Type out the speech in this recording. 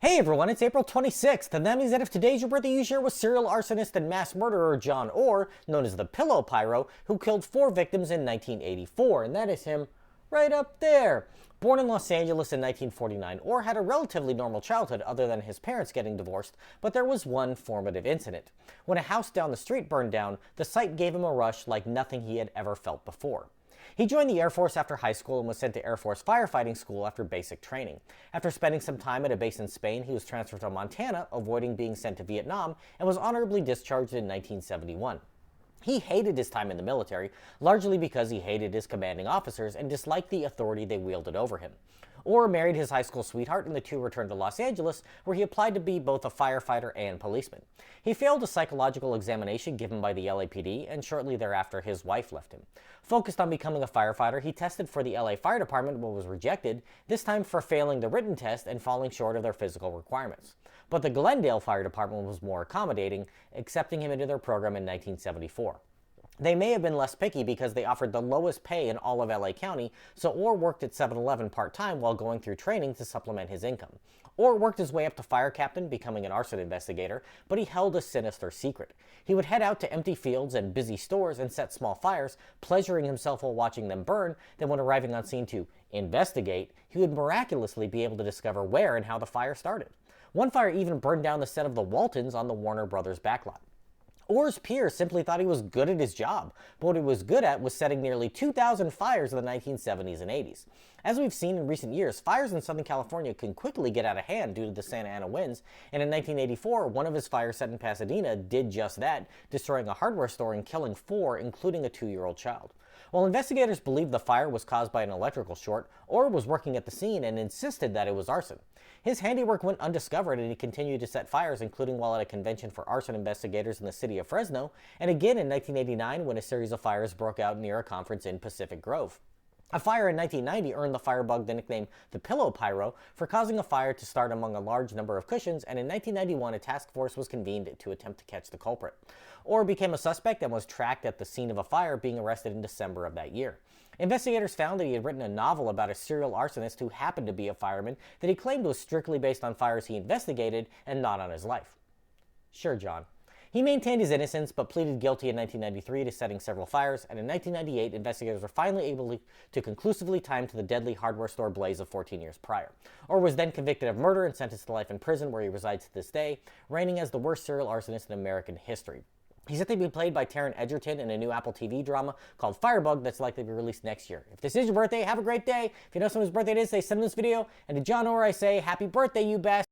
Hey everyone, it's April 26th, and that means that if today's your birthday, you share with serial arsonist and mass murderer John Orr, known as the Pillow Pyro, who killed 4 victims in 1984, and that is him right up there. Born in Los Angeles in 1949, Orr had a relatively normal childhood other than his parents getting divorced, but there was one formative incident. When a house down the street burned down, the sight gave him a rush like nothing he had ever felt before. He joined the Air Force after high school and was sent to Air Force firefighting school after basic training. After spending some time at a base in Spain, he was transferred to Montana, avoiding being sent to Vietnam, and was honorably discharged in 1971. He hated his time in the military, largely because he hated his commanding officers and disliked the authority they wielded over him. Orr married his high school sweetheart, and the two returned to Los Angeles, where he applied to be both a firefighter and policeman. He failed a psychological examination given by the LAPD, and shortly thereafter his wife left him. Focused on becoming a firefighter, he tested for the LA Fire Department but was rejected, this time for failing the written test and falling short of their physical requirements. But the Glendale Fire Department was more accommodating, accepting him into their program in 1974. They may have been less picky because they offered the lowest pay in all of LA County, so Orr worked at 7-Eleven part-time while going through training to supplement his income. Orr worked his way up to fire captain, becoming an arson investigator, but he held a sinister secret. He would head out to empty fields and busy stores and set small fires, pleasuring himself while watching them burn. Then when arriving on scene to investigate, he would miraculously be able to discover where and how the fire started. One fire even burned down the set of the Waltons on the Warner Brothers backlot. Orr's peers simply thought he was good at his job, but what he was good at was setting nearly 2,000 fires in the 1970s and 80s. As we've seen in recent years, fires in Southern California can quickly get out of hand due to the Santa Ana winds, and in 1984, one of his fires set in Pasadena did just that, destroying a hardware store and killing 4, including a 2-year-old child. While investigators believed the fire was caused by an electrical short, Orr was working at the scene and insisted that it was arson. His handiwork went undiscovered and he continued to set fires, including while at a convention for arson investigators in the city of Fresno, and again in 1989 when a series of fires broke out near a conference in Pacific Grove. A fire in 1990 earned the firebug the nickname the Pillow Pyro for causing a fire to start among a large number of cushions, and in 1991 a task force was convened to attempt to catch the culprit. Orr became a suspect and was tracked at the scene of a fire, being arrested in December of that year. Investigators found that he had written a novel about a serial arsonist who happened to be a fireman that he claimed was strictly based on fires he investigated and not on his life. Sure, John. He maintained his innocence but pleaded guilty in 1993 to setting several fires, and in 1998 investigators were finally able to conclusively tie him to the deadly hardware store blaze of 14 years prior. Orr was then convicted of murder and sentenced to life in prison, where he resides to this day, reigning as the worst serial arsonist in American history. He's set to be played by Taron Egerton in a new Apple TV drama called Firebug that's likely to be released next year. If this is your birthday, have a great day. If you know someone's birthday it is, say send them this video. And to John Orr, I say happy birthday, you bastard.